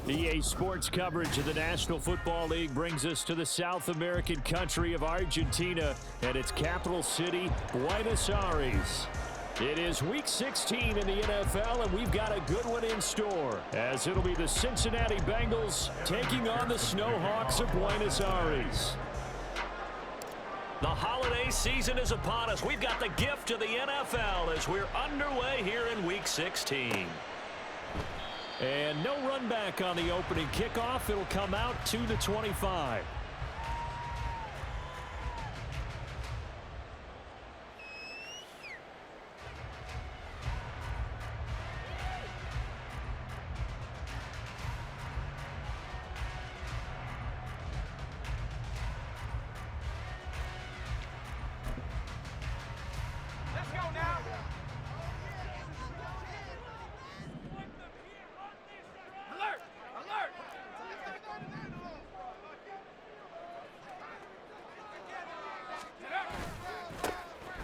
EA Sports coverage of the National Football League brings us to the South American country of Argentina and its capital city, Buenos Aires. It is Week 16 in the NFL, and we've got a good one in store, as it'll be the Cincinnati Bengals taking on the Snowhawks of Buenos Aires. The holiday season is upon us. We've got the gift of the NFL as we're underway here in Week 16. And no run back on the opening kickoff. It'll come out to the 25.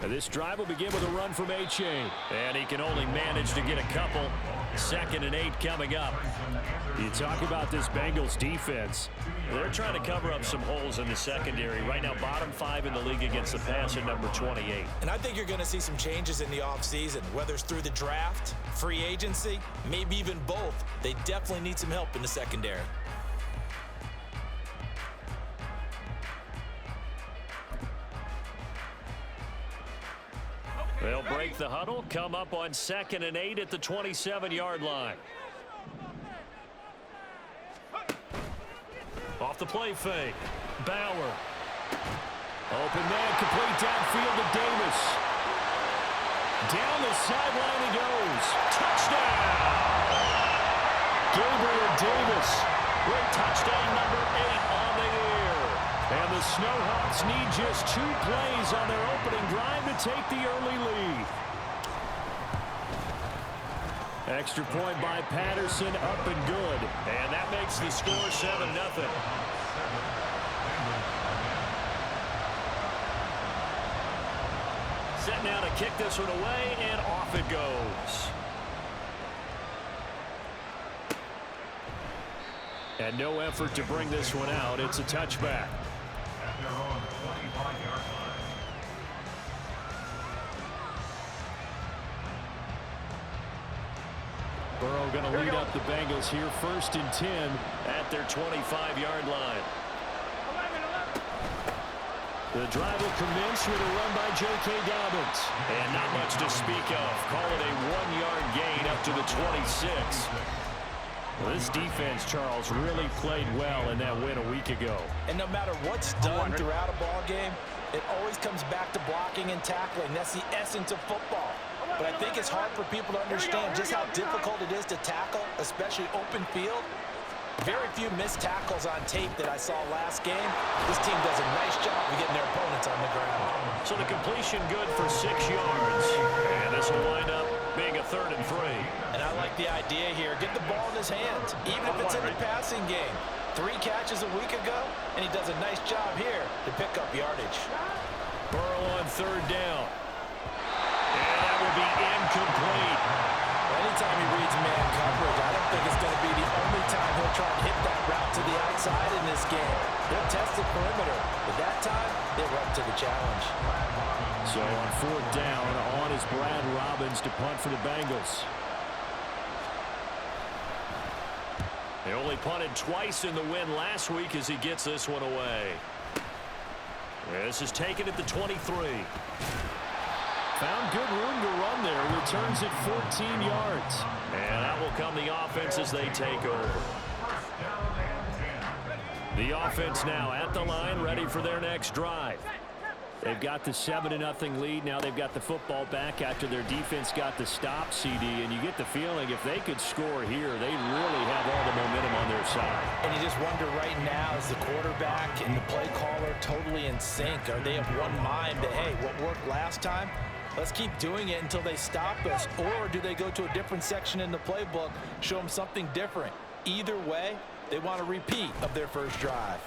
This drive will begin with a run from H.A. And he can only manage to get a couple. 2nd and 8 coming up. You talk about this Bengals defense. They're trying to cover up some holes in the secondary. Right now, bottom 5 in the league against the pass at number 28. And I think you're going to see some changes in the offseason, whether it's through the draft, free agency, maybe even both. They definitely need some help in the secondary. They'll break the huddle, come up on 2nd and 8 at the 27-yard line. Off the play fake. Bauer. Open man, complete downfield to Davis. Down the sideline he goes. Touchdown! Gabriel Davis with touchdown number 8 on the year. And the Snowhawks need just 2 plays on their opening drive to take the early lead. Extra point by Patterson, up and good. And that makes the score 7-0. Set now to kick this one away, and off it goes. And no effort to bring this one out. It's a touchback. Burrow going to lead up the Bengals here, 1st and 10 at their 25-yard line. The drive will commence with a run by J.K. Dobbins. And not much to speak of. Call it a 1-yard gain up to the 26. Well, this defense, Charles, really played well in that win a week ago. And no matter what's done throughout a ball game, it always comes back to blocking and tackling. That's the essence of football. But I think it's hard for people to understand just how difficult it is to tackle, especially open field. Very few missed tackles on tape that I saw last game. This team does a nice job of getting their opponents on the ground. So the completion good for 6 yards. And this will wind up being a 3rd and 3. And I like the idea here. Get the ball in his hands, even if it's in the passing game. 3 catches a week ago, and he does a nice job here to pick up yardage. Burrow on 3rd down. And that will be incomplete. Anytime he reads man coverage, I don't think it's going to be the only time he'll try to hit that route to the outside in this game. He'll test the perimeter, but that time, they were up to the challenge. So on 4th down, on is Brad Robbins to punt for the Bengals. They only punted twice in the win last week as he gets this one away. This is taken at the 23. Found good room to run there. Returns it 14 yards. And that will come the offense as they take over. The offense now at the line, ready for their next drive. They've got the 7-0 lead. Now they've got the football back after their defense got the stop, CD. And you get the feeling if they could score here, they'd really have all the momentum on their side. And you just wonder right now, is the quarterback and the play caller totally in sync? Are they of one mind that, hey, what worked last time? Let's keep doing it until they stop us. Or do they go to a different section in the playbook, show them something different? Either way, they want a repeat of their first drive.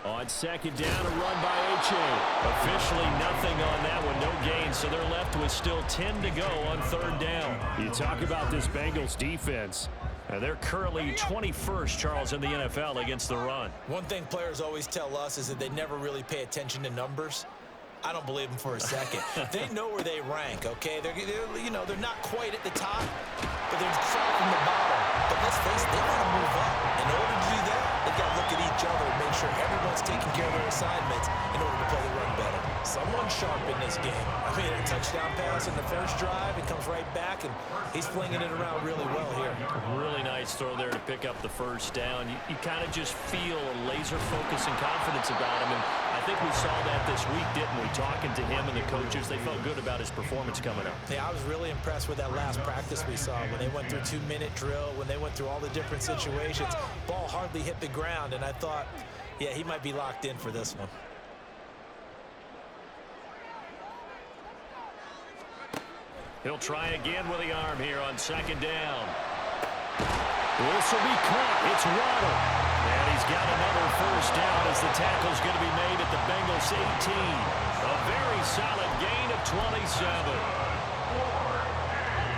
On 2nd down, a run by H.A. Officially nothing on that one, no gain, so they're left with still 10 to go on 3rd down. You talk about this Bengals defense. And they're currently 21st, Charles, in the NFL against the run. One thing players always tell us is that they never really pay attention to numbers. I don't believe them for a second. They know where they rank, okay? They're not quite at the top, but they're far from the bottom. But let's face it, they want to move up. In order to do that, they've got to look at each other and make sure everyone's taking care of their assignments in order to play the run better. Someone's sharp in this game. I mean, a touchdown pass in the first drive, it comes right back, and he's flinging it around really well here. Really nice throw there to pick up the first down. You kind of just feel a laser focus and confidence about him, and I think we saw that this week, didn't we? Talking to him and the coaches, they felt good about his performance coming up. Yeah, I was really impressed with that last practice we saw when they went through 2-minute drill, when they went through all the different situations. Ball hardly hit the ground, and I thought, yeah, he might be locked in for this one. He'll try again with the arm here on second down. This will be caught. It's Waddle. And he's got another first down as the tackle's going to be made at the Bengals 18. A very solid gain of 27.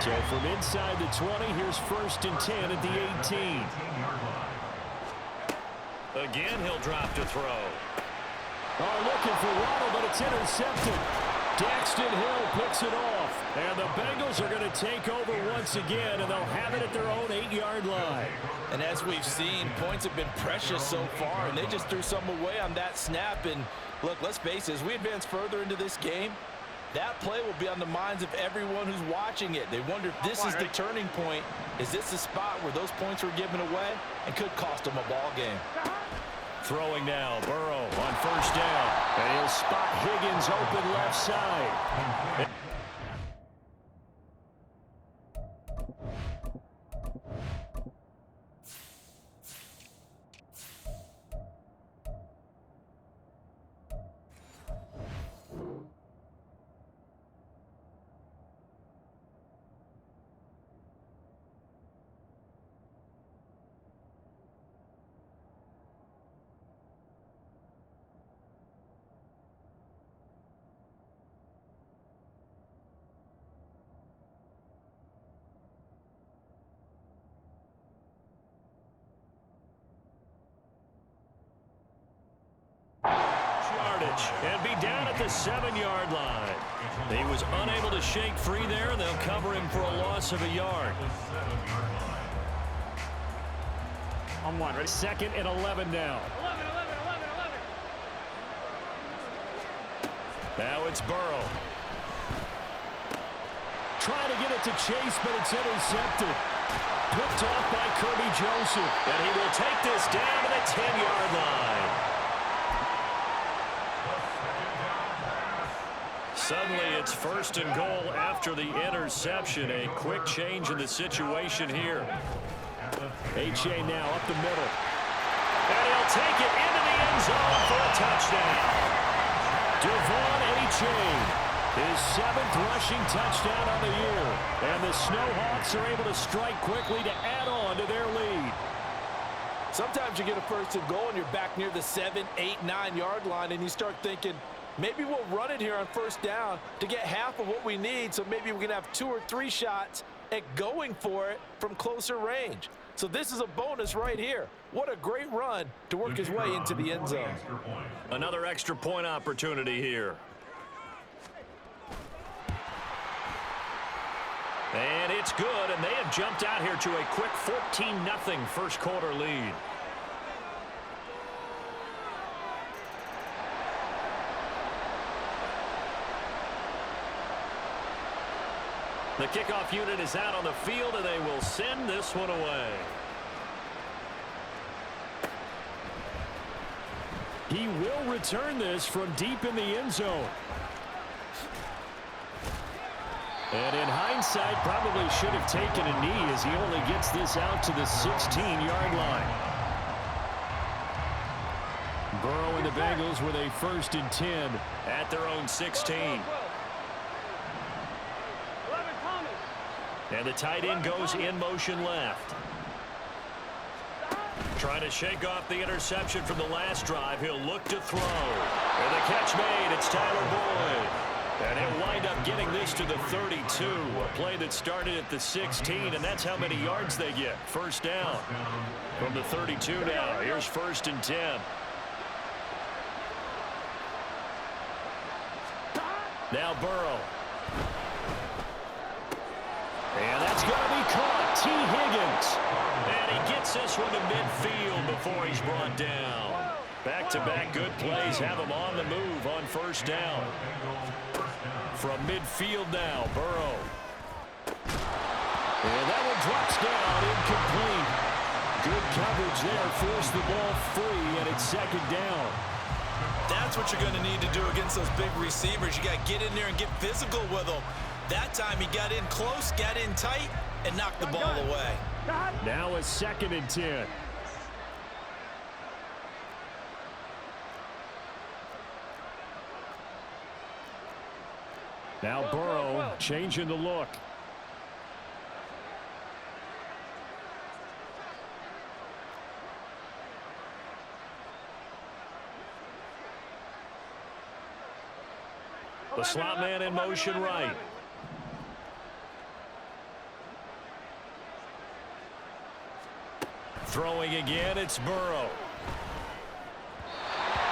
So from inside the 20, here's 1st and 10 at the 18. Again, he'll drop to throw. Oh, looking for Waddle, but it's intercepted. Daxton Hill picks it off. And the Bengals are going to take over once again, and they'll have it at their own 8-yard line. And as we've seen, points have been precious so far, and they just threw some away on that snap. And look, let's face it, as we advance further into this game, that play will be on the minds of everyone who's watching it. They wonder if this is the turning point. Is this the spot where those points were given away and could cost them a ball game? Throwing now, Burrow on first down. And he'll spot Higgins open left side. And be down at the 7-yard line. He was unable to shake free there, and they'll cover him for a loss of a yard. On one. 2nd and 11 now. 11. Now it's Burrow. Trying to get it to Chase, but it's intercepted. Picked off by Kirby Joseph. And he will take this down to the 10-yard line. Suddenly, it's 1st and goal after the interception. A quick change in the situation here. H.A. now up the middle. And he'll take it into the end zone for a touchdown. Devon H.A. his 7th rushing touchdown on the year. And the Snowhawks are able to strike quickly to add on to their lead. Sometimes you get a 1st and goal and you're back near the 7, 8, 9-yard line, and you start thinking, maybe we'll run it here on 1st down to get half of what we need, so maybe we can have 2 or 3 shots at going for it from closer range. So this is a bonus right here. What a great run to work his way into the end zone. Another extra point opportunity here. And it's good, and they have jumped out here to a quick 14-0 first quarter lead. The kickoff unit is out on the field, and they will send this one away. He will return this from deep in the end zone. And in hindsight, probably should have taken a knee as he only gets this out to the 16-yard line. Burrow and the Bengals with a 1st and 10 at their own 16. And the tight end goes in motion left. Trying to shake off the interception from the last drive. He'll look to throw. And the catch made. It's Tyler Boyd. And he'll wind up getting this to the 32. A play that started at the 16, and that's how many yards they get. First down from the 32 now. Here's 1st and 10. Now Burrow. And that's going to be caught. T. Higgins. And he gets this one to midfield before he's brought down. Back-to-back good plays have him on the move on 1st down. From midfield now, Burrow. And that one drops down, incomplete. Good coverage there, forced the ball free, and it's 2nd down. That's what you're going to need to do against those big receivers. You got to get in there and get physical with them. That time he got in close, got in tight, and knocked the ball away. Now a 2nd and 10. Now Burrow changing the look. The slot man in motion right. Throwing again, it's Burrow.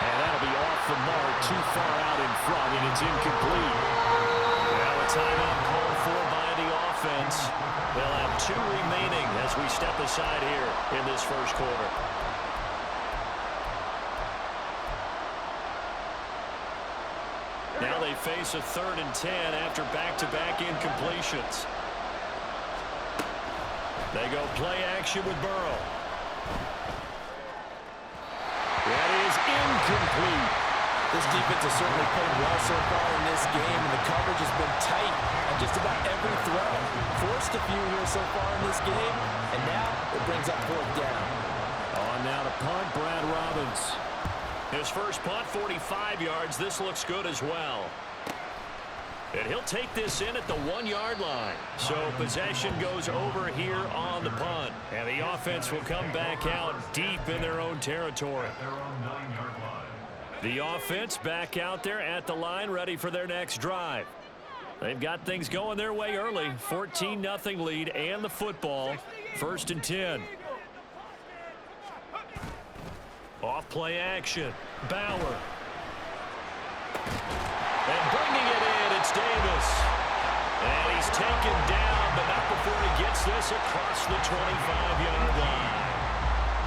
And that'll be off the mark, too far out in front, and it's incomplete. Now a timeout called for by the offense. They'll have 2 remaining as we step aside here in this 1st quarter. Now they face a 3rd and 10 after back-to-back incompletions. They go play action with Burrow. That is incomplete. This defense has certainly played well so far in this game, and the coverage has been tight on just about every throw. Forced a few here so far in this game, and now it brings up 4th down. On now to punt, Brad Robbins. His first punt, 45 yards. This looks good as well. And he'll take this in at the 1-yard line. So possession goes over here on the punt. And the offense will come back out deep in their own territory. The offense back out there at the line, ready for their next drive. They've got things going their way early. 14-0 lead and the football. 1st and 10. Off play action. Bauer. And bringing it in, it's Davis. And he's taken down, but not before he gets this across the 25-yard line.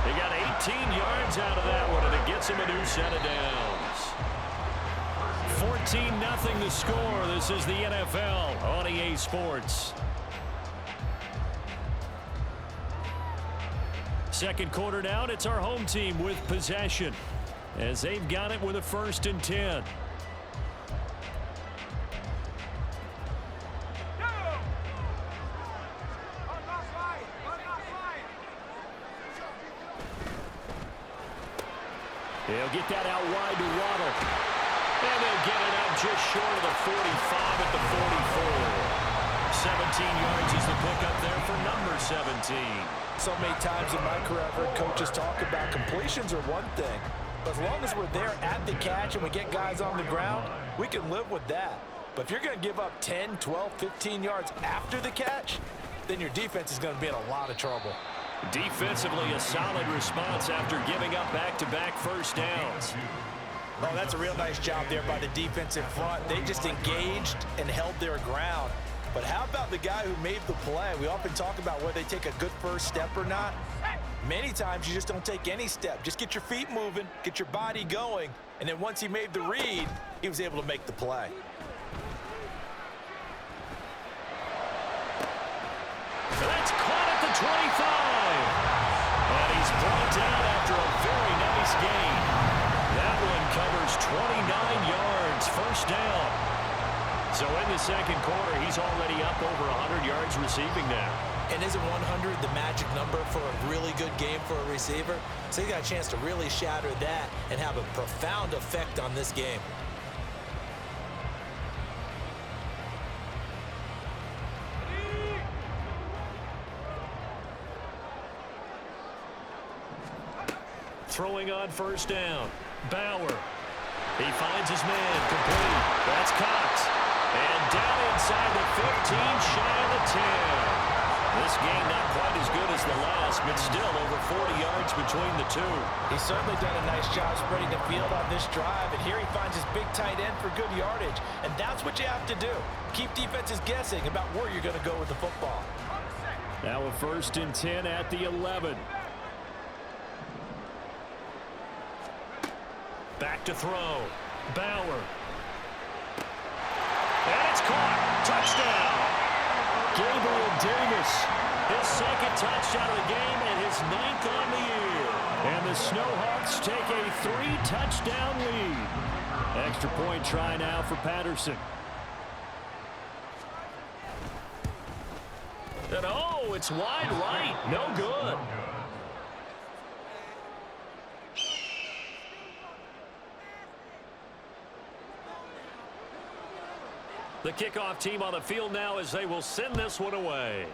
He got 18 yards out of that one, and it gets him a new set of downs. 14-0 the score. This is the NFL on EA Sports. 2nd quarter down, it's our home team with possession as they've got it with a 1st and 10. They'll get that out wide to Waddle. And they'll get it out just short of the 45 at the 44. 17 yards is the pickup there for number 17. So many times in my career, I've heard coaches talk about completions are one thing. But as long as we're there at the catch and we get guys on the ground, we can live with that. But if you're going to give up 10, 12, 15 yards after the catch, then your defense is going to be in a lot of trouble. Defensively, a solid response after giving up back-to-back 1st downs. Oh, that's a real nice job there by the defensive front. They just engaged and held their ground. But how about the guy who made the play? We often talk about whether they take a good first step or not. Many times you just don't take any step. Just get your feet moving, get your body going, and then once he made the read, he was able to make the play. That's caught at the 25. And he's brought down after a very nice gain. That one covers 29 yards, 1st down. So in the 2nd quarter, he's already up over 100 yards receiving now. And isn't 100 the magic number for a really good game for a receiver? So he got a chance to really shatter that and have a profound effect on this game. Throwing on 1st down. Bauer. He finds his man, complete. That's Cox. And down inside the 15, shy of the 10. This game not quite as good as the last, but still over 40 yards between the two. He's certainly done a nice job spreading the field on this drive, and here he finds his big tight end for good yardage. And that's what you have to do. Keep defenses guessing about where you're going to go with the football. Now a 1st and 10 at the 11. Back to throw. Bauer. And it's caught. Touchdown. Gabriel Davis. His 2nd touchdown of the game and his 9th on the year. And the Snowhawks take a 3-touchdown lead. Extra point try now for Patterson. And oh, it's wide right. No good. The kickoff team on the field now as they will send this one away.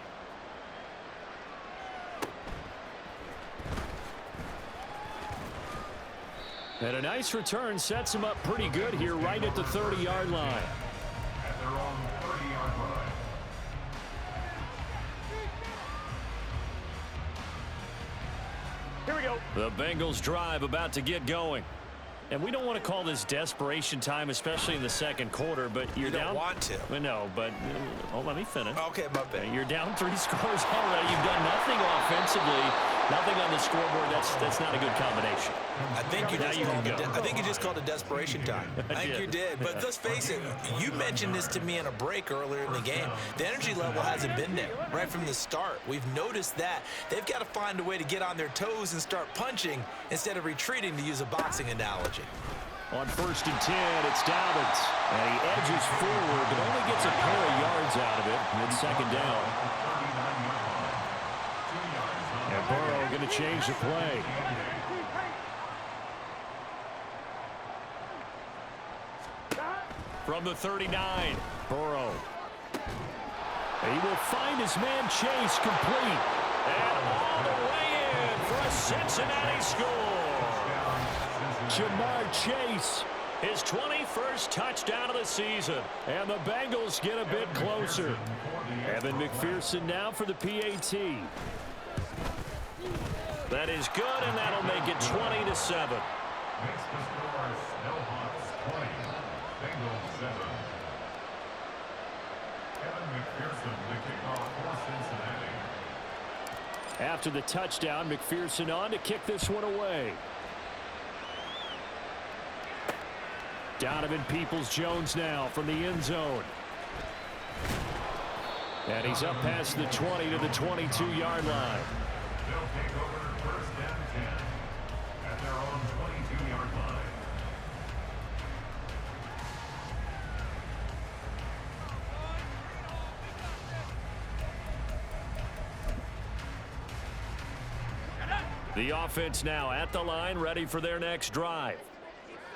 And a nice return sets him up pretty good here right at the 30-yard line. At their own 30-yard line. Here we go. The Bengals drive about to get going. And we don't want to call this desperation time, especially in the 2nd quarter, but you're down. You don't want to. Well, no, but let me finish. Okay, my bad. You're down 3 scores already. You've done nothing offensively, nothing on the scoreboard. That's not a good combination. I think you just called it desperation time. I think you did. But let's face it, you mentioned this to me in a break earlier in the game. The energy level hasn't been there right from the start. We've noticed that. They've got to find a way to get on their toes and start punching instead of retreating, to use a boxing analogy. On 1st and 10, it's Dobbins. And he edges forward, but only gets a pair of yards out of it. And it's 2nd down. And Burrow going to change the play. From the 39, Burrow. He will find his man Chase, complete. and all the way in for a Cincinnati score. Jamar Chase. His 21st touchdown of the season. And the Bengals get a bit closer. Evan McPherson now for the PAT. That is good, and that'll make it 20-7. Makes the score Snowhawks 20, Bengals 7. Evan McPherson, the kickoff for Cincinnati. After the touchdown, McPherson on to kick this one away. Donovan Peoples-Jones now from the end zone. And he's up past the 20 to the 22-yard line. They'll take over 1st and 10 at their own 22-yard line. The offense now at the line, ready for their next drive.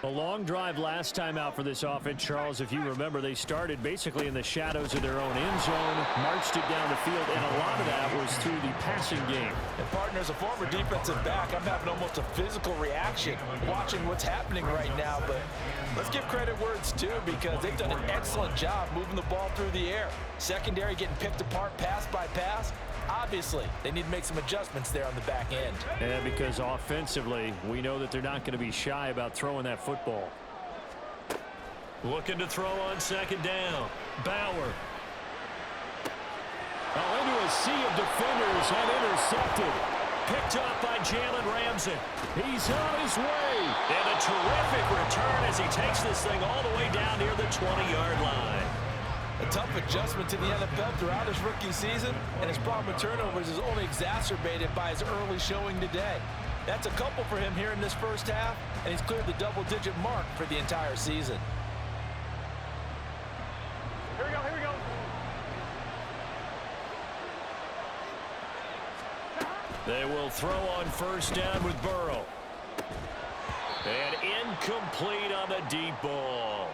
A long drive last time out for this offense, Charles. If you remember, they started basically in the shadows of their own end zone, marched it down the field, and a lot of that was through the passing game. And partner, as a former defensive back, I'm having almost a physical reaction watching what's happening right now. But let's give credit where it's due, because they've done an excellent job moving the ball through the air. Secondary getting picked apart pass by pass. Obviously, they need to make some adjustments there on the back end. And because offensively, we know that they're not going to be shy about throwing that football. Looking to throw on 2nd down. Bauer. Into a sea of defenders and intercepted. Picked up by Jalen Ramsey. He's on his way. And a terrific return as he takes this thing all the way down near the 20-yard line. A tough adjustment to the NFL throughout his rookie season, and his problem with turnovers is only exacerbated by his early showing today. That's a couple for him here in this first half, and he's cleared the double-digit mark for the entire season. Here we go, here we go. They will throw on 1st down with Burrow. And incomplete on the deep ball.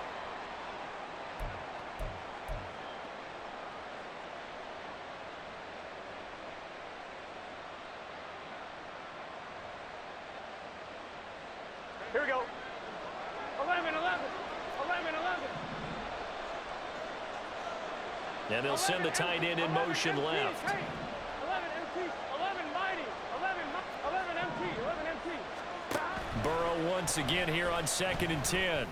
Here we go. And they'll send the tight end in motion left. 11 MT, 11 mighty, 11 MT. Burrow once again here on 2nd and 10.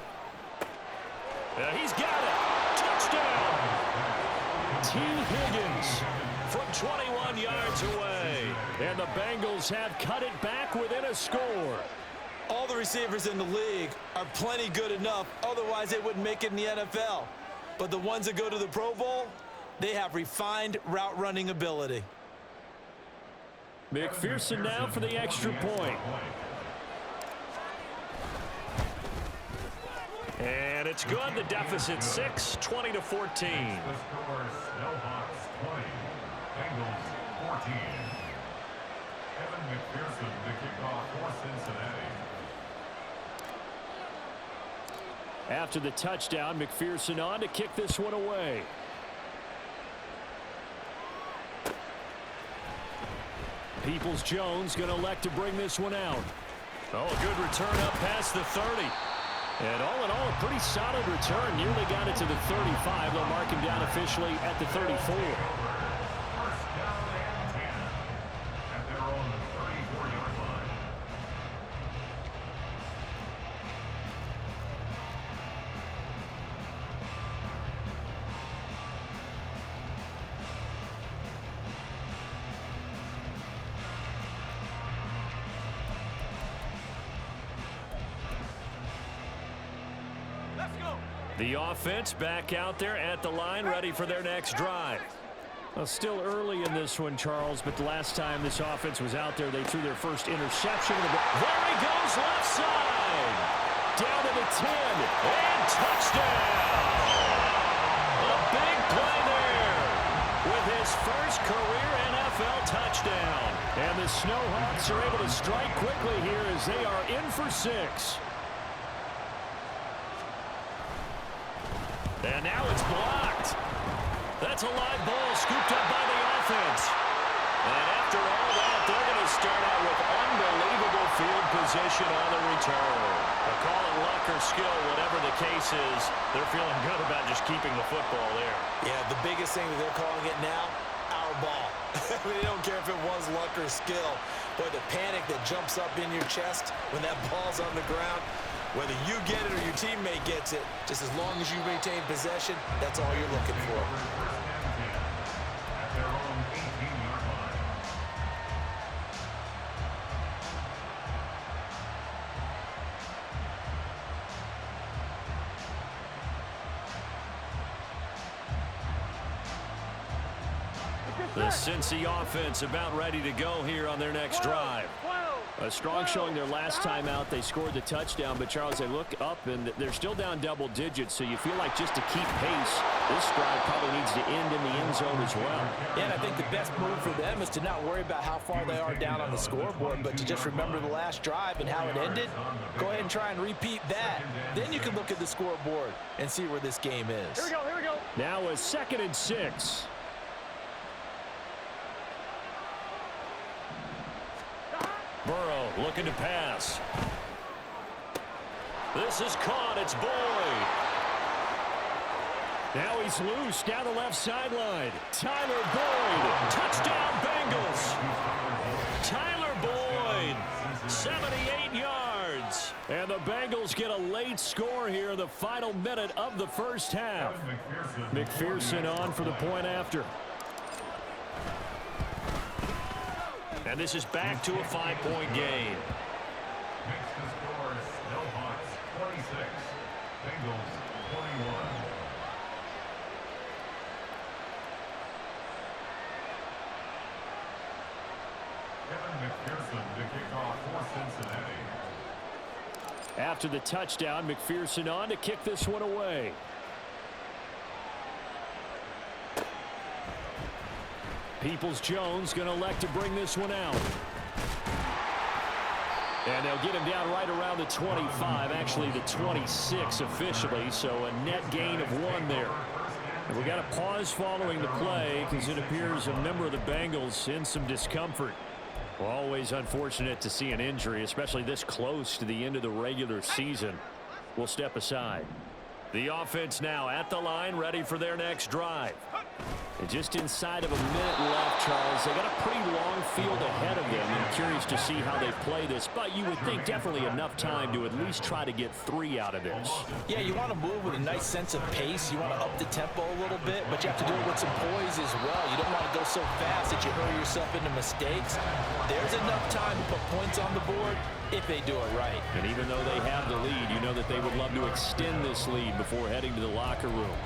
He's got it. Touchdown. T. Higgins From 21 yards away. and the Bengals have cut it back within a score. All the receivers in the league are plenty good enough, otherwise they wouldn't make it in the NFL. But the ones that go to the Pro Bowl, they have refined route running ability. McPherson now for the extra point. And it's good. The deficit 6, 20-14. The score is Snowhawks 20, Bengals 14. Evan McPherson, the kickoff for Cincinnati. After the touchdown, McPherson on to kick this one away. Peoples-Jones going to elect to bring this one out. Oh, a good return up past the 30. And all in all, a pretty solid return. Nearly got it to the 35. They'll mark him down officially at the 34. First down and 10 at their own 34-yard line. The offense back out there at the line, ready for their next drive. Well, still early in this one, Charles, but the last time this offense was out there, they threw their first interception. There he goes, left side. Down to the 10. And touchdown. A big play there with his first career NFL touchdown. And the Snowhawks are able to strike quickly here as they are in for 6. And now it's blocked. That's a live ball scooped up by the offense. And after all that, they're going to start out with unbelievable field position on the return. They'll call it luck or skill, whatever the case is. They're feeling good about just keeping the football there. Yeah, the biggest thing that they're calling it now, our ball. I mean, they don't care if it was luck or skill. Boy, the panic that jumps up in your chest when that ball's on the ground, whether you get it or your teammate gets it, just as long as you maintain possession, that's all you're looking for. First down and 10 at their own 18-yard line. The Cincy offense about ready to go here on their next drive. A strong showing their last time out. They scored the touchdown, but Charles, they look up and they're still down double digits, so you feel like just to keep pace, this drive probably needs to end in the end zone as well. Yeah, and I think the best move for them is to not worry about how far they are down on the scoreboard, but to just remember the last drive and how it ended. Go ahead and try and repeat that. Then you can look at the scoreboard and see where this game is. Here we go. Now a 2nd and 6. Burrow looking to pass. This is caught. It's Boyd. Now he's loose down the left sideline. Tyler Boyd. Touchdown Bengals. Tyler Boyd. 78 yards. And the Bengals get a late score here in the final minute of the first half. McPherson on for the point after. And this is back to a 5-point game. Next to score is Snowhawks 26, Bengals 21. Evan McPherson to kick off for Cincinnati. After the touchdown, McPherson on to kick this one away. Peoples-Jones going to elect to bring this one out. And they'll get him down right around the 25, actually the 26 officially, so a net gain of 1 there. And we got a pause following the play because it appears a member of the Bengals in some discomfort. Well, always unfortunate to see an injury, especially this close to the end of the regular season. will step aside. The offense now at the line, ready for their next drive. And just inside of a minute left, Charles. They got a pretty long field ahead of them. I'm curious to see how they play this, but you would think definitely enough time to at least try to get 3 out of this. Yeah, you want to move with a nice sense of pace. You want to up the tempo a little bit, but you have to do it with some poise as well. You don't want to go so fast that you hurry yourself into mistakes. There's enough time to put points on the board if they do it right. And even though they have the lead, you know that they would love to extend this lead before heading to the locker room.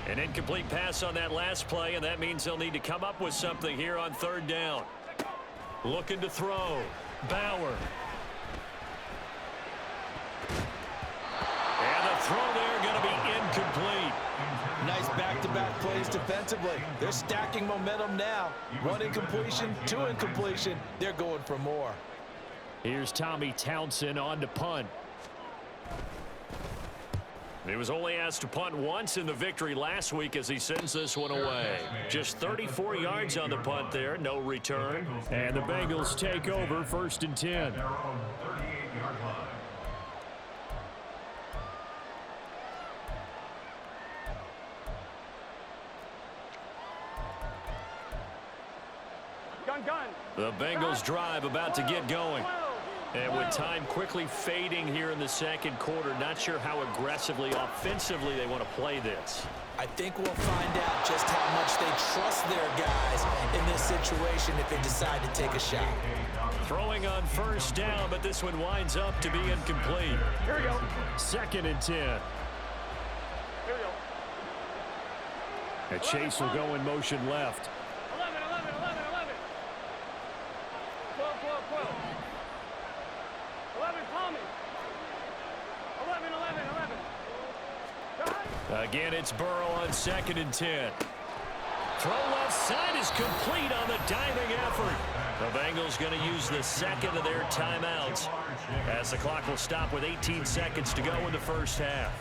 An incomplete pass on that last play, and that means they'll need to come up with something here on 3rd down. Looking to throw. Bauer. And the throw there going to be incomplete. Nice back-to-back plays defensively. They're stacking momentum now. 1 incompletion, 2 incompletion. They're going for more. Here's Tommy Townsend on to punt. He was only asked to punt once in the victory last week as he sends this one away. Just 34 yards on the punt there, no return. And the Bengals take over 1st and 10. Their own 38-yard line. Gun. The Bengals drive about to get going. And with time quickly fading here in the 2nd quarter, not sure how aggressively, offensively they want to play this. I think we'll find out just how much they trust their guys in this situation if they decide to take a shot. Throwing on 1st down, but this one winds up to be incomplete. Here we go. 2nd and 10. Here we go. And Chase will go in motion left. 11. 12. 11, Tommy. 11. Again, it's Burrow on 2nd and 10. Throw left side is complete on the diving effort. The Bengals going to use the 2nd of their timeouts as the clock will stop with 18 seconds to go in the 1st half.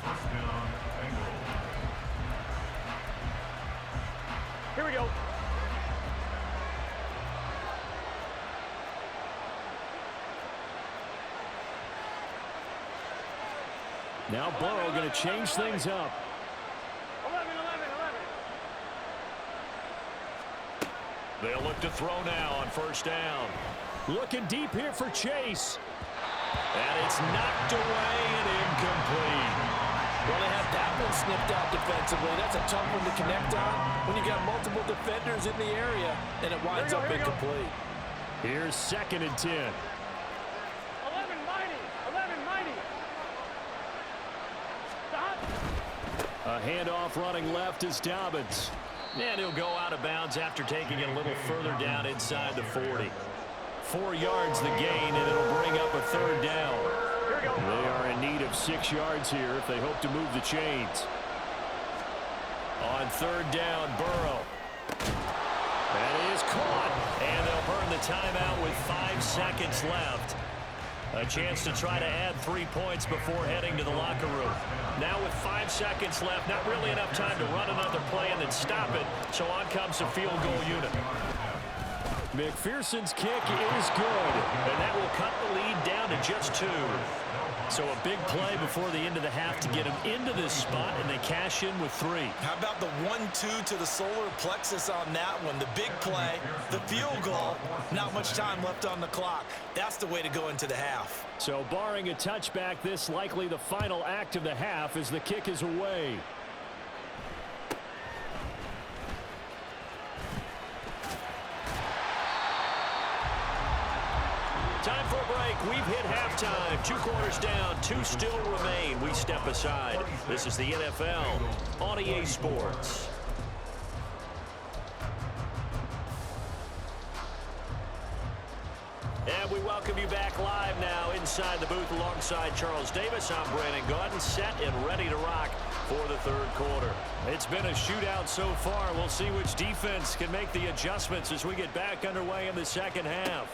Here we go. Now Burrow going to change things up. 11. They'll look to throw now on 1st down. Looking deep here for Chase. And it's knocked away and incomplete. Well, they have that one snipped out defensively. That's a tough one to connect on when you got multiple defenders in the area, and it winds up incomplete. Here's 2nd and 10. 11 mighty. Stop. A handoff running left is Dobbins. And he'll go out of bounds after taking it a little further down inside the 40. 4 yards the gain, and it'll bring up a 3rd down. Here we go. They are in need of 6 yards here if they hope to move the chains. On 3rd down, Burrow. That is caught, and they'll burn the timeout with 5 seconds left. A chance to try to add 3 points before heading to the locker room. Now with 5 seconds left, not really enough time to run another play and then stop it, so on comes the field goal unit. McPherson's kick is good, and that will cut the lead down to just 2. So a big play before the end of the half to get them into this spot, and they cash in with 3. How about the 1-2 to the solar plexus on that one? The big play, the field goal, not much time left on the clock. That's the way to go into the half. So barring a touchback, this likely the final act of the half as the kick is away. Time for a break. We've hit halftime. 2 quarters down. 2 still remain. We step aside. This is the NFL on EA Sports. And we welcome you back live now inside the booth alongside Charles Davis. I'm Brandon Gaudin, set and ready to rock for the 3rd quarter. It's been a shootout so far. We'll see which defense can make the adjustments as we get back underway in the 2nd half.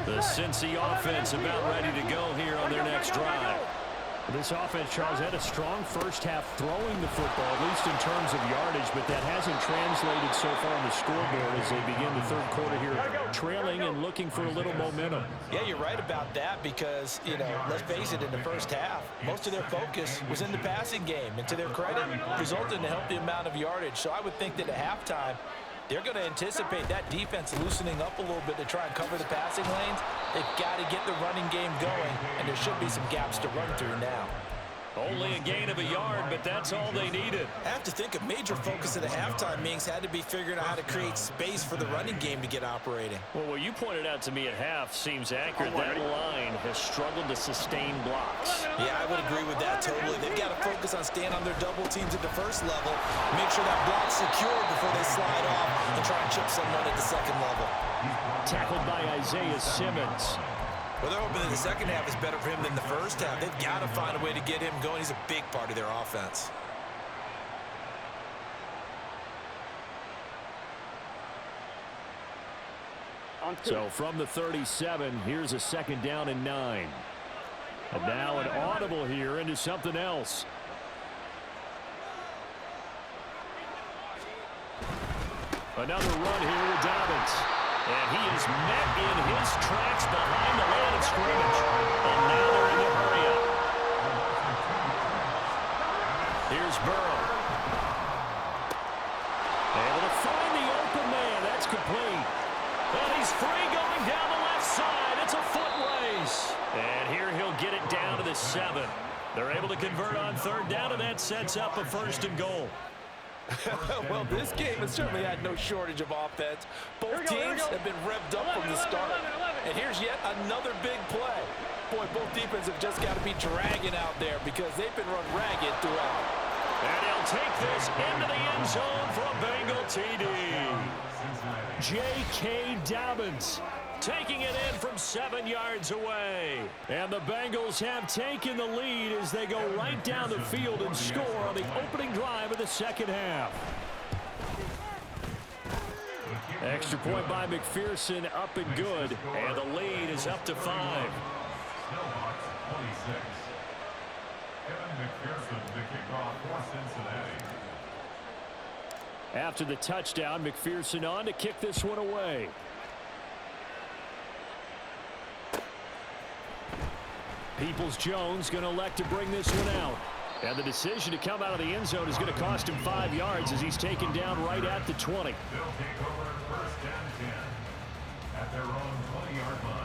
The Cincy offense about ready to go here on their next drive. This offense, Charles, had a strong first half throwing the football, at least in terms of yardage, but that hasn't translated so far on the scoreboard as they begin the third quarter here, trailing and looking for a little momentum. Yeah, you're right about that because, let's face it, in the first half, most of their focus was in the passing game. And to their credit, resulted in a healthy amount of yardage. So I would think that at halftime, they're going to anticipate that defense loosening up a little bit to try and cover the passing lanes. They've got to get the running game going, and there should be some gaps to run through now. Only a gain of a yard, but that's all they needed. I have to think a major focus at the halftime meetings had to be figuring out how to create space for the running game to get operating. Well, what you pointed out to me at half seems accurate. That line has struggled to sustain blocks. Yeah, I would agree with that totally. They've got to focus on staying on their double teams at the first level, make sure that block's secure before they slide off and try and chip someone at the second level. Tackled by Isaiah Simmons. Well, they're hoping that the second half is better for him than the first half. They've got to find a way to get him going. He's a big part of their offense. So from the 37, here's a second down and 9. And now an audible here into something else. Another run here with Dobbins. And he is met in his tracks behind the line of scrimmage. And now they're in the hurry-up. Here's Burrow. Able to find the open man. That's complete. And he's free going down the left side. It's a foot race. And here he'll get it down to the 7. They're able to convert on third down, and that sets up a 1st and goal. Well, this game has certainly had no shortage of offense. Both teams have been revved up from the start. And here's yet another big play. Boy, both defenses have just got to be dragging out there because they've been run ragged throughout. And he'll take this into the end zone for a Bengal TD. J.K. Dobbins taking it in from 7 yards away. And the Bengals have taken the lead as they go right down the field and score on the opening drive of the second half. Extra point by McPherson, up and good. And the lead is up to 5. Snellbox 26. Kevin McPherson to kick off for Cincinnati. After the touchdown, McPherson on to kick this one away. Peoples-Jones going to elect to bring this one out. And the decision to come out of the end zone is going to cost him 5 yards as he's taken down right at the 20. They'll take over 1st and 10 at their own 20-yard line.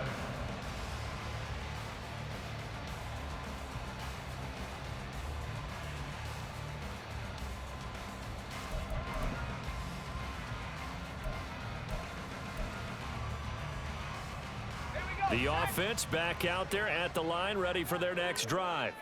The offense back out there at the line, ready for their next drive.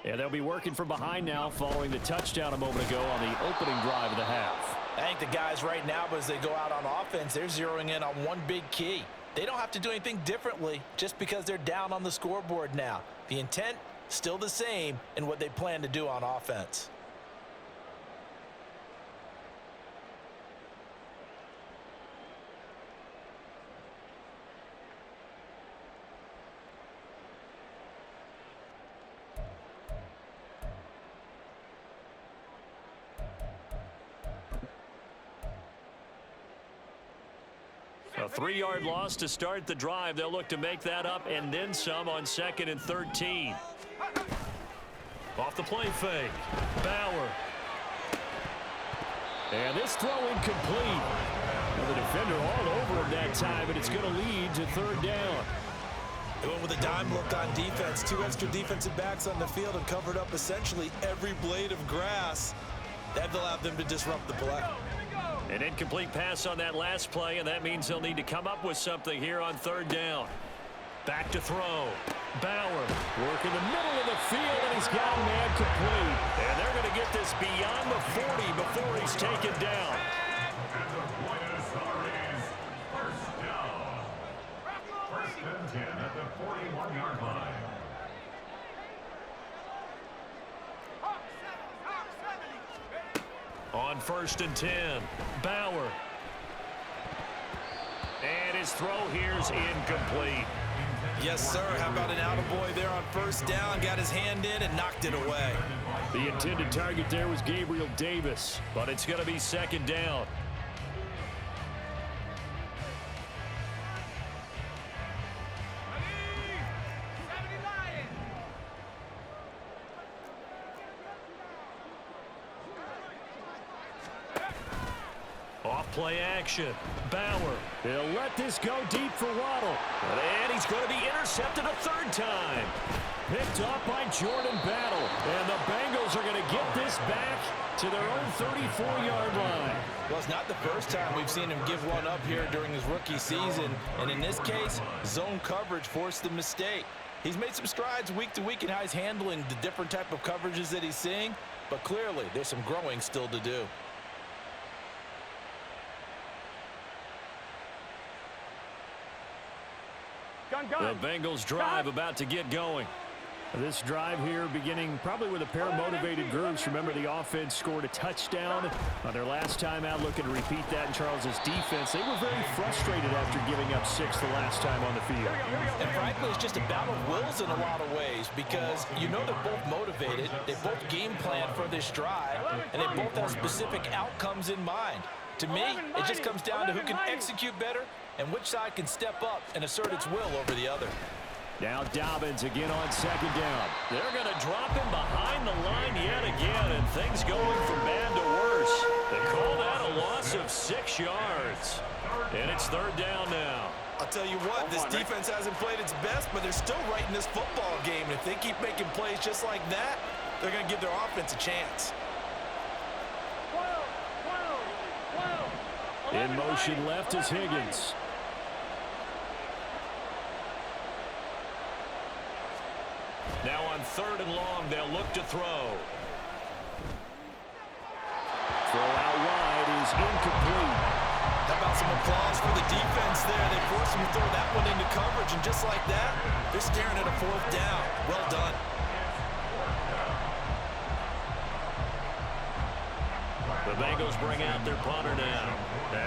And they'll be working from behind now following the touchdown a moment ago on the opening drive of the half. I think the guys right now, as they go out on offense, they're zeroing in on one big key. They don't have to do anything differently just because they're down on the scoreboard now. The intent, still the same in what they plan to do on offense. A 3-yard loss to start the drive. They'll look to make that up and then some on 2nd and 13. Off the play fake. Bauer. And this throw incomplete. Well, the defender all over him that time, but it's going to lead to 3rd down. They went with a dime look on defense. 2 extra defensive backs on the field and covered up essentially every blade of grass. That allowed them to disrupt the play. An incomplete pass on that last play, and that means they'll need to come up with something here on 3rd down. Back to throw. Bauer working the middle of the field, and he's got a man complete. And they're going to get this beyond the 40 before he's taken down. And the Buenos Aires 1st down. 1st and 10 at the 41-yard line. On 1st and 10, Bauer. And his his throw here's incomplete. Yes, sir. How about an attaboy there on first down? Got his hand in and knocked it away. The intended target there was Gabriel Davis. But it's going to be second down. Off-play action. Bauer. They'll let this go deep for Waddle. And he's going to be intercepted a third time. Picked off by Jordan Battle. And the Bengals are going to get this back to their own 34-yard line. Well, it's not the first time we've seen him give one up here during his rookie season. And in this case, zone coverage forced the mistake. He's made some strides week to week in how he's handling the different type of coverages that he's seeing. But clearly, there's some growing still to do. The Bengals drive about to get going. This drive here beginning probably with a pair of motivated groups. Remember, the offense scored a touchdown on their last time out, looking to repeat that in Charles's defense. They were very frustrated after giving up 6 the last time on the field. And frankly, it's just a battle of wills in a lot of ways because you know they're both motivated, they both game plan for this drive, and they both have specific outcomes in mind. To me, it just comes down to who can execute better and which side can step up and assert its will over the other. Now Dobbins again on second down. They're going to drop him behind the line yet again, and things going from bad to worse. They call that a loss of 6 yards. And it's third down now. I'll tell you what, this defense hasn't played its best, but they're still right in this football game. And if they keep making plays just like that, they're going to give their offense a chance. In motion left is Higgins. Now on third and long, they'll look to throw. Throw out wide is incomplete. How about some applause for the defense there? They forced him to throw that one into coverage, and just like that, they're staring at a fourth down. Well done. The Bengals bring out their punter now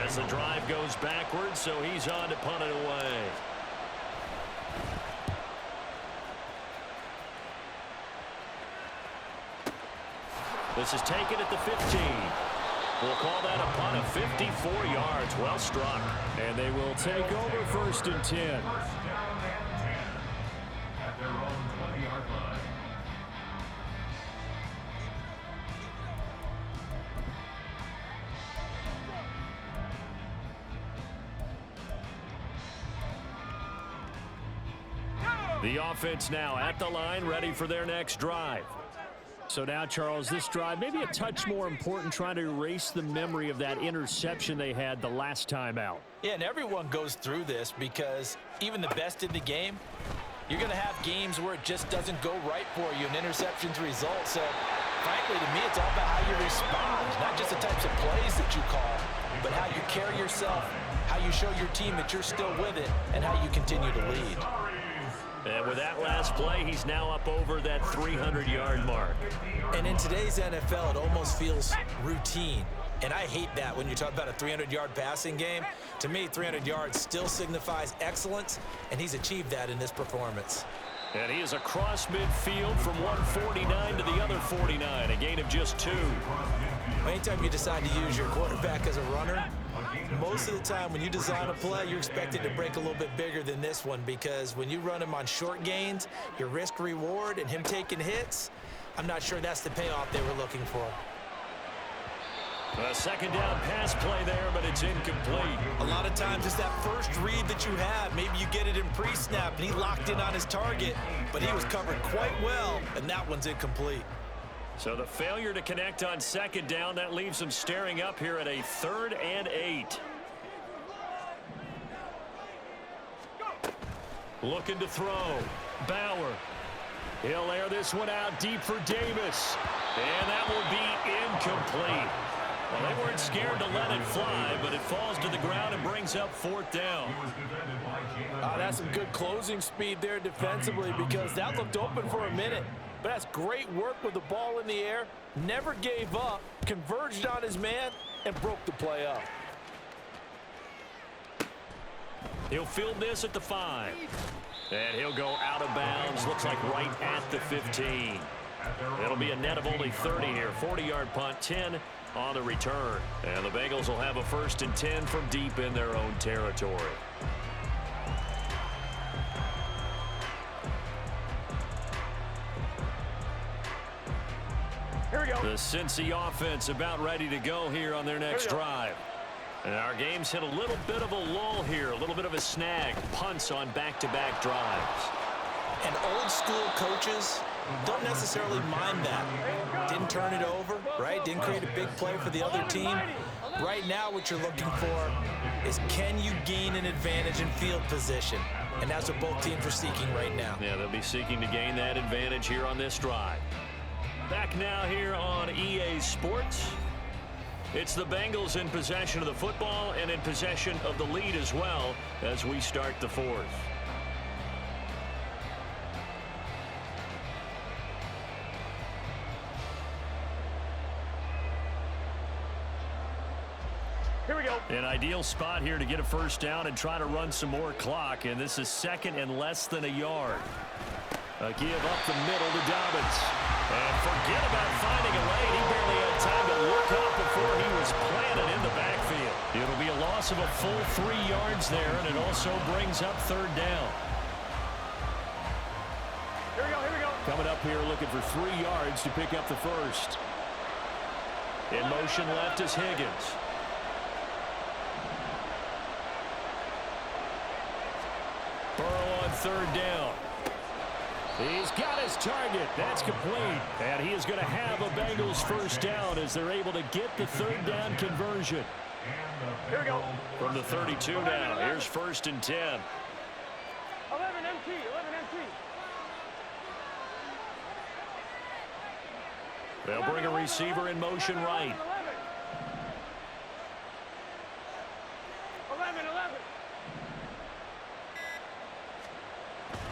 as the drive goes backwards, so he's on to punt it away. This is taken at the 15. We'll call that a punt of 54 yards. Well struck. And they will take over first and 10. First down and 10 at their own 20-yard line. The offense now at the line, ready for their next drive. So now, Charles, this drive maybe a touch more important, trying to erase the memory of that interception they had the last time out. Yeah, and everyone goes through this because even the best in the game, you're going to have games where it just doesn't go right for you and interceptions result. So, frankly, to me, it's all about how you respond, not just the types of plays that you call, but how you carry yourself, how you show your team that you're still with it, and how you continue to lead. And with that last play, he's now up over that 300-yard mark. And in today's NFL, it almost feels routine. And I hate that when you talk about a 300-yard passing game. To me, 300 yards still signifies excellence, and he's achieved that in this performance. And he is across midfield from 149 to the other 49, a gain of just 2. Anytime you decide to use your quarterback as a runner, most of the time when you design a play, you're expected to break a little bit bigger than this one, because when you run him on short gains, your risk reward and him taking hits, I'm not sure that's the payoff they were looking for. A second down pass play there, but it's incomplete. A lot of times it's that first read that you have. Maybe you get it in pre-snap and he locked in on his target, but he was covered quite well, and that one's incomplete. So the failure to connect on second down, that leaves him staring up here at a 3rd and 8. Looking to throw. Bauer. He'll air this one out deep for Davis. And that will be incomplete. Well, they weren't scared to let it fly, but it falls to the ground and brings up 4th down. That's some good closing speed there defensively, because that looked open for a minute. But that's great work with the ball in the air. Never gave up, converged on his man, and broke the play up. He'll field this at the 5. And he'll go out of bounds. Looks like right at the 15. It'll be a net of only 30 here. 40-yard punt, 10 on the return. And the Bengals will have a 1st and 10 from deep in their own territory. Here we go. The Cincy offense about ready to go here on their next drive. And our game's hit a little bit of a lull here, a little bit of a snag. Punts on back-to-back drives. And old school coaches don't necessarily mind that. Didn't turn it over, right? Didn't create a big play for the other team. Right now what you're looking for is, can you gain an advantage in field position? And that's what both teams are seeking right now. Yeah, they'll be seeking to gain that advantage here on this drive. Back now here on EA Sports. It's the Bengals in possession of the football and in possession of the lead as well as we start the 4th. Here we go. An ideal spot here to get a 1st down and try to run some more clock, and this is 2nd and less than a yard. A give up the middle to Dobbins. And forget about finding a lane. He barely had time to look up before he was planted in the backfield. It'll be a loss of a full 3 yards there, and it also brings up 3rd down. Here we go. Here we go. Coming up here looking for 3 yards to pick up the 1st. In motion left is Higgins. Burrow on 3rd down. He's got his target. That's complete. And he is going to have a Bengals 1st down as they're able to get the 3rd down conversion. Here we go. From the 32 now, here's 1st and 10. 11 MT. 11 MT. They'll bring a receiver in motion right. 11.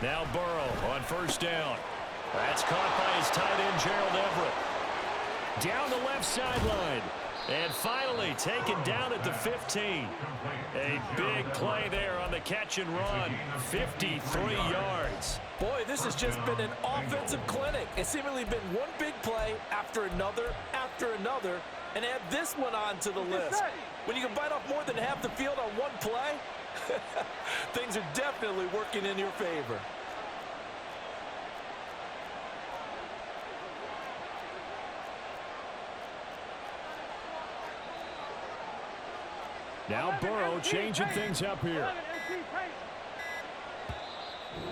Now Burrow on 1st down. That's caught by his tight end, Gerald Everett. Down the left sideline. And finally taken down at the 15. A big play there on the catch and run. 53 yards. Boy, this has just been an offensive clinic. It's seemingly been one big play after another, and add this one on to the list. When you can bite off more than half the field on one play, things are definitely working in your favor. Now Burrow changing things up here.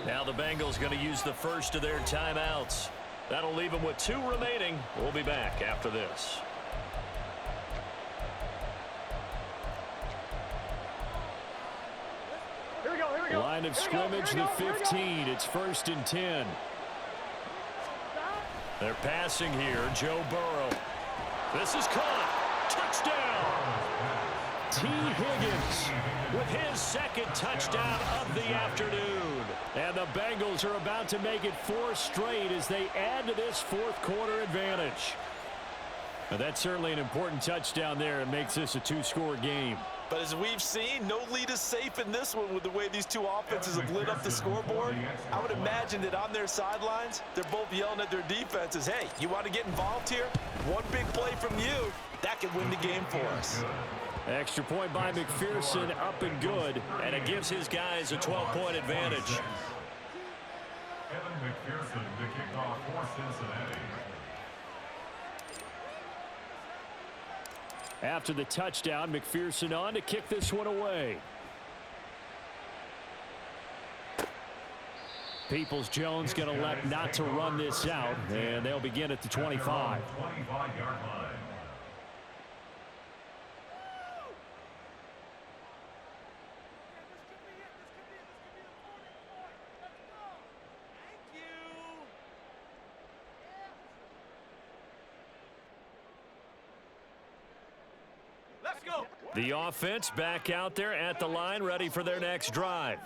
Now the Bengals going to use the first of their timeouts. That'll leave them with 2 remaining. We'll be back after this. Here we go. Here we go. Line of scrimmage, the 15. It's 1st and 10. They're passing here. Joe Burrow. This is caught. Touchdown. T. Higgins With his 2nd touchdown of the afternoon. And the Bengals are about to make it 4 straight as they add to this 4th quarter advantage. Now, that's certainly an important touchdown there. It makes this a 2-score game. But as we've seen, no lead is safe in this one with the way these two offenses have lit up the scoreboard. I would imagine that on their sidelines, they're both yelling at their defenses, hey, you want to get involved here? One big play from you, that could win the game for us. Extra point by McPherson, up and good. And it gives his guys a 12-point advantage. Kevin McPherson, the kickoff for Cincinnati. After the touchdown, McPherson on to kick this one away. Peoples-Jones going to elect not to run this out, and they'll begin at the 25. 25-yard line. The offense back out there at the line, ready for their next drive.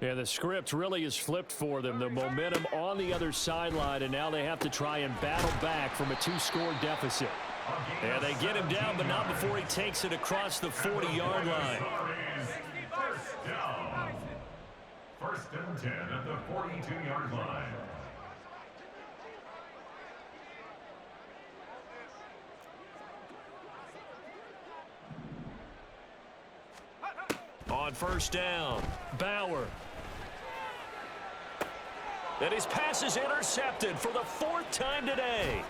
Yeah, the script really is flipped for them. The momentum on the other sideline, and now they have to try and battle back from a 2-score deficit. Yeah, they get him down, but not before he takes it across the 40-yard line. First down. 42-yard line. On first down, Bauer. And his pass is intercepted for the 4th time today.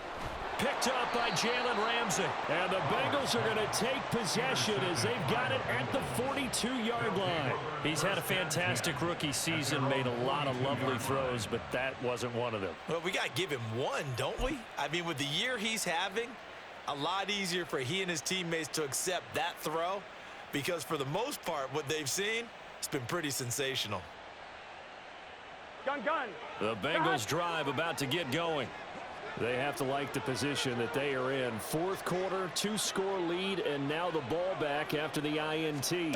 Picked up by Jalen Ramsey. And the Bengals are going to take possession as they've got it at the 42-yard line. He's had a fantastic rookie season, made a lot of lovely throws, but that wasn't one of them. Well, we got to give him one, don't we? I mean, with the year he's having, a lot easier for he and his teammates to accept that throw, because for the most part, what they've seen, it's been pretty sensational. Gun. The Bengals drive about to get going. They have to like the position that they are in. 4th quarter, 2-score lead, and now the ball back after the INT.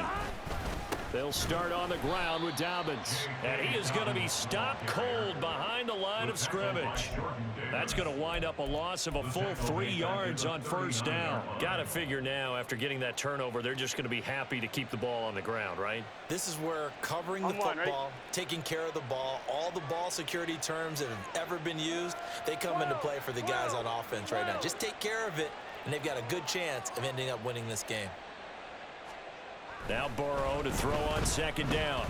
They'll start on the ground with Dobbins. And he is going to be stopped cold behind the line of scrimmage. That's going to wind up a loss of a full 3 yards on first down. Got to figure now, after getting that turnover, they're just going to be happy to keep the ball on the ground, right? This is where covering the football, taking care of the ball, all the ball security terms that have ever been used, they come into play for the guys on offense right now. Just take care of it, and they've got a good chance of ending up winning this game. Now Burrow to throw on 2nd down.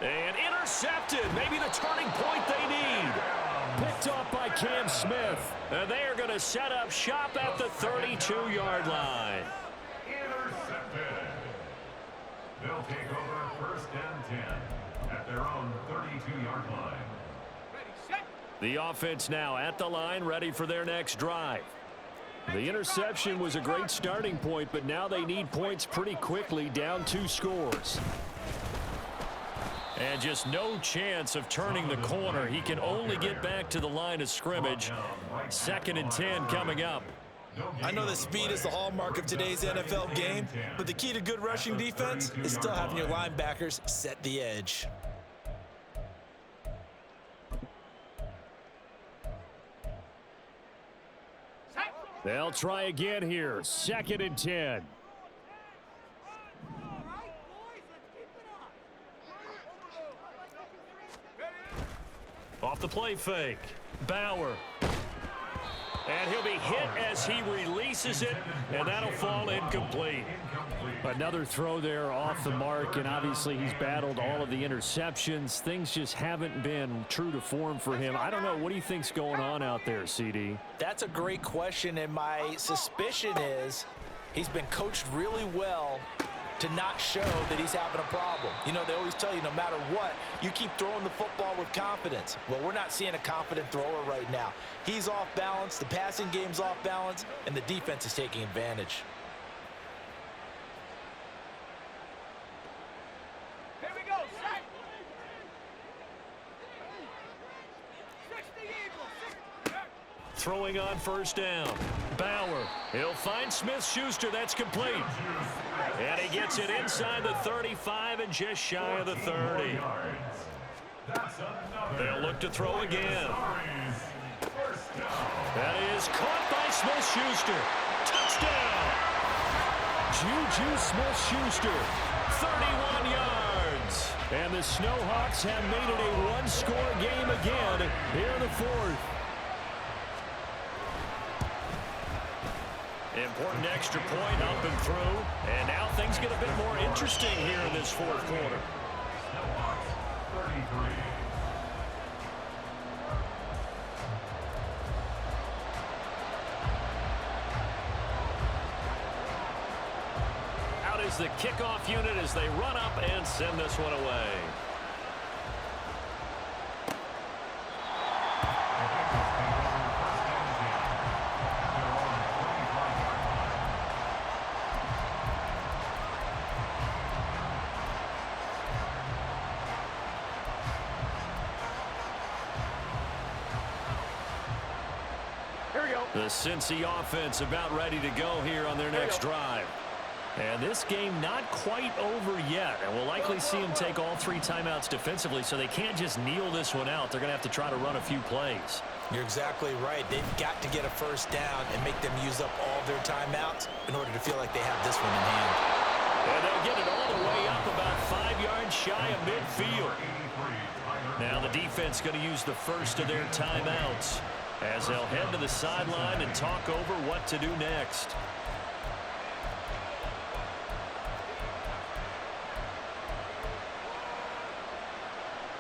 And intercepted. Maybe the turning point they need. Picked off by Cam Smith. And they are going to set up shop at the 32-yard line. Intercepted. They'll take over 1st and 10 at their own 32-yard line. The offense now at the line, ready for their next drive. The interception was a great starting point, but now they need points pretty quickly, down 2 scores. And just no chance of turning the corner. He can only get back to the line of scrimmage. 2nd and 10 coming up. I know that speed is the hallmark of today's NFL game, but the key to good rushing defense is still having your linebackers set the edge. They'll try again here. 2nd and 10. Off the play fake. Bauer. And he'll be hit as he releases it, and that'll fall incomplete. Another throw there off the mark, and obviously he's battled all of the interceptions. Things just haven't been true to form for him. I don't know. What do you think's going on out there, CD? That's a great question, and my suspicion is he's been coached really well to not show that he's having a problem. You know, they always tell you no matter what, you keep throwing the football with confidence. Well, we're not seeing a confident thrower right now. He's off balance, the passing game's off balance, and the defense is taking advantage. Here we go, set. 60 Eagles. Throwing on first down. Bauer. He'll find Smith-Schuster. That's complete. And he gets it inside the 35 and just shy of the 30. They'll look to throw again. That is caught by Smith-Schuster. Touchdown! Juju Smith-Schuster. 31 yards. And the Snowhawks have made it a 1-score game again here in the 4th. Important extra point up and through. And now things get a bit more interesting here in this 4th quarter. Out is the kickoff unit as they run up and send this one away. The Cincy offense about ready to go here on their next drive. And this game not quite over yet. And we'll likely see them take all 3 timeouts defensively, so they can't just kneel this one out. They're going to have to try to run a few plays. You're exactly right. They've got to get a first down and make them use up all their timeouts in order to feel like they have this one in hand. And they'll get it all the way up about 5 yards shy of midfield. Now the defense going to use the first of their timeouts as they'll head to the sideline and talk over what to do next.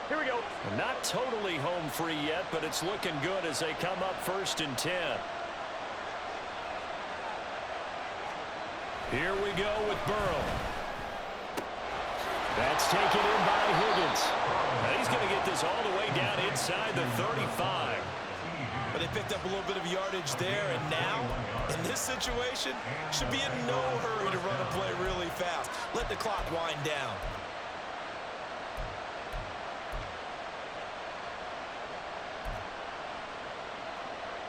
Here we go. Not totally home free yet, but it's looking good as they come up 1st and 10. Here we go with Burrow. That's taken in by Higgins. Now he's going to get this all the way down inside the 35. But they picked up a little bit of yardage there, and now, in this situation, should be in no hurry to run a play really fast. Let the clock wind down.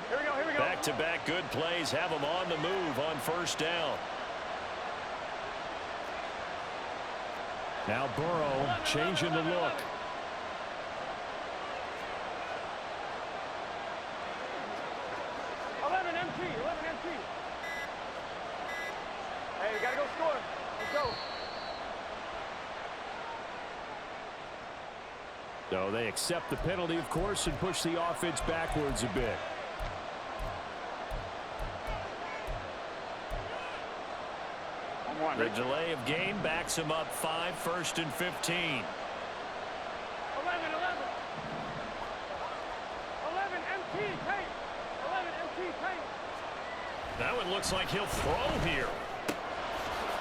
Here we go, here we go. Back-to-back good plays have them on the move on 1st down. Now Burrow changing the look. Hey, we gotta go score. Let's go. So they accept the penalty, of course, and push the offense backwards a bit. The delay of game backs him up 5, 1st and 15. 11, 11. 11 MT tape. 11 MT tape. That one looks like he'll throw here.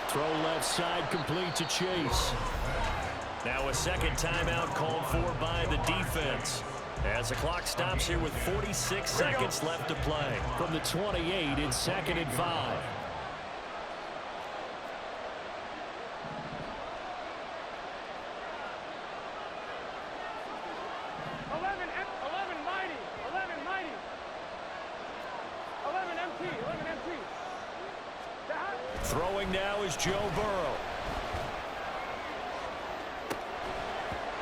Throw left side complete to Chase. Now a second timeout called for by the defense as the clock stops here with 46 seconds left to play. From the 28, it's 2nd and 5. 11 mighty. 11 mighty. 11 MT. 11 MT. Throwing now is Joe Burrow.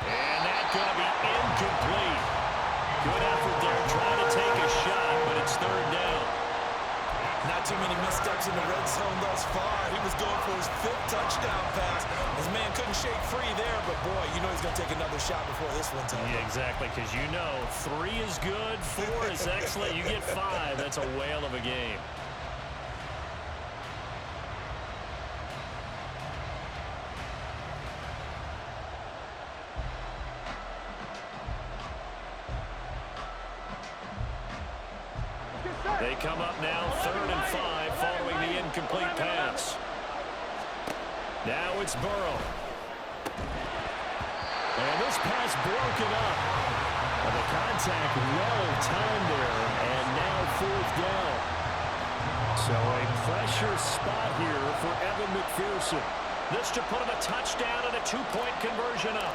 And that's going to be incomplete. Good effort there trying to take a shot, but it's 3rd down. Not too many missteps in the red zone thus far. He was going for his 5th touchdown pass. His man couldn't shake free there, but boy, you know he's going to take another shot before this one's over. Yeah, exactly, because you know 3 is good, 4 is excellent. You get 5, that's a whale of a game. They come up now 3rd and 5 following the incomplete pass. Now it's Burrow. And this pass broken up. And the contact well timed there, and now 4th down. So a pressure spot here for Evan McPherson. This to put him a touchdown and a 2-point conversion up.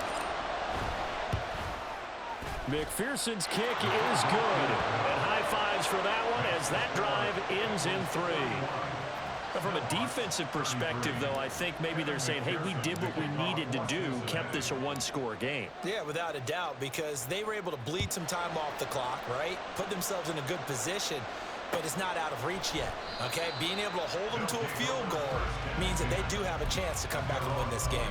McPherson's kick is good. And high fives for that one as that drive ends in 3. But from a defensive perspective, though, I think maybe they're saying, hey, we did what we needed to do, kept this a 1-score game. Yeah, without a doubt, because they were able to bleed some time off the clock, right? Put themselves in a good position, but it's not out of reach yet, okay? Being able to hold them to a field goal means that they do have a chance to come back and win this game.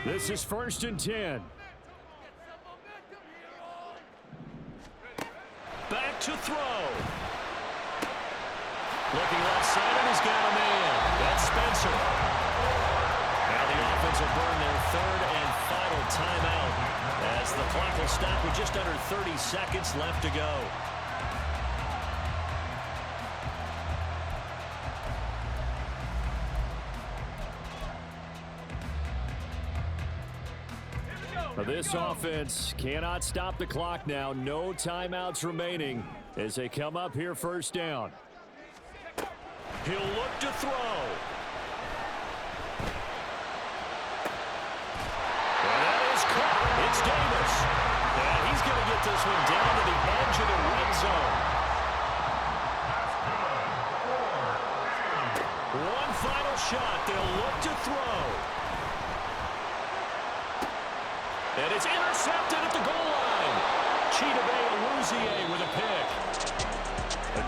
This is 1st and 10. Back to throw. Looking left side, and he's got a man. That's Spencer. Now the offense will burn their 3rd and final timeout as the clock will stop with just under 30 seconds left to go. This offense cannot stop the clock now. No timeouts remaining as they come up here 1st down. He'll look to throw. And that is caught. It's Davis. And he's going to get this one down to the edge of the red zone. shot. They'll look to throw. And it's intercepted at the goal line. Chidobe Awuzie with a pick.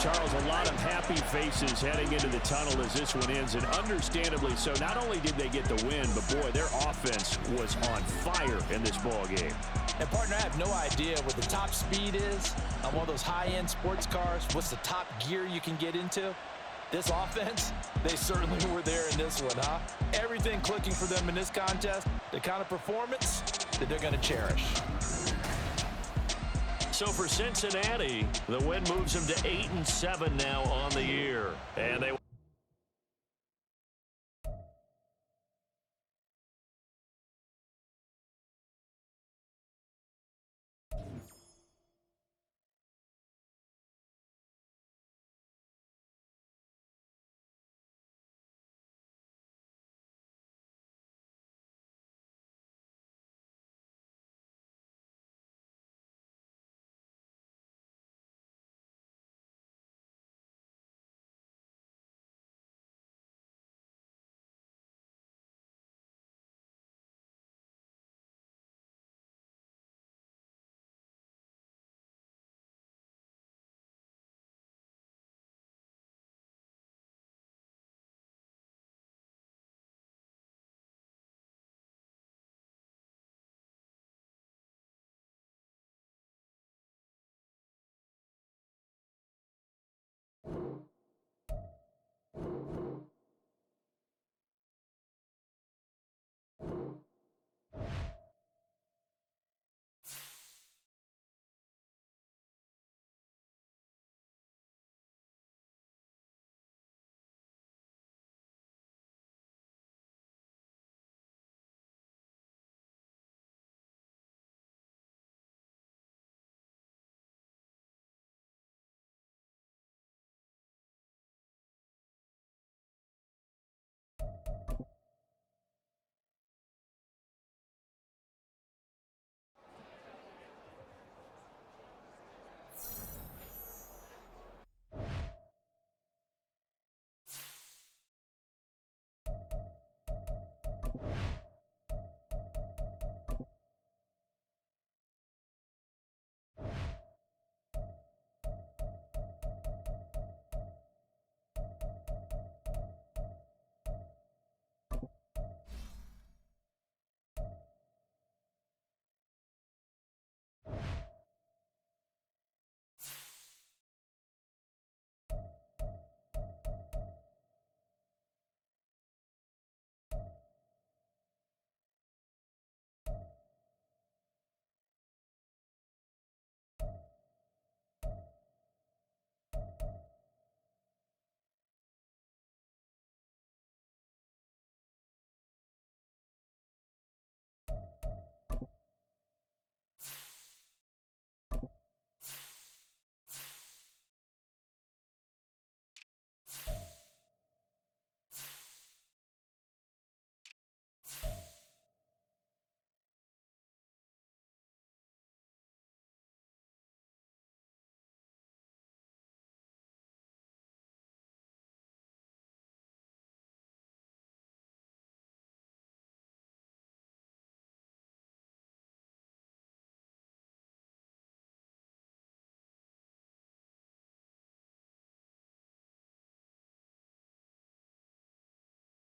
Charles, a lot of happy faces heading into the tunnel as this one ends, and understandably so. Not only did they get the win, but, boy, their offense was on fire in this ball game. And, partner, I have no idea what the top speed is on one of those high-end sports cars. What's the top gear you can get into? This offense, they certainly were there in this one, huh? Everything clicking for them in this contest, the kind of performance that they're going to cherish. So for Cincinnati, the win moves them to 8-7 now on the year. And they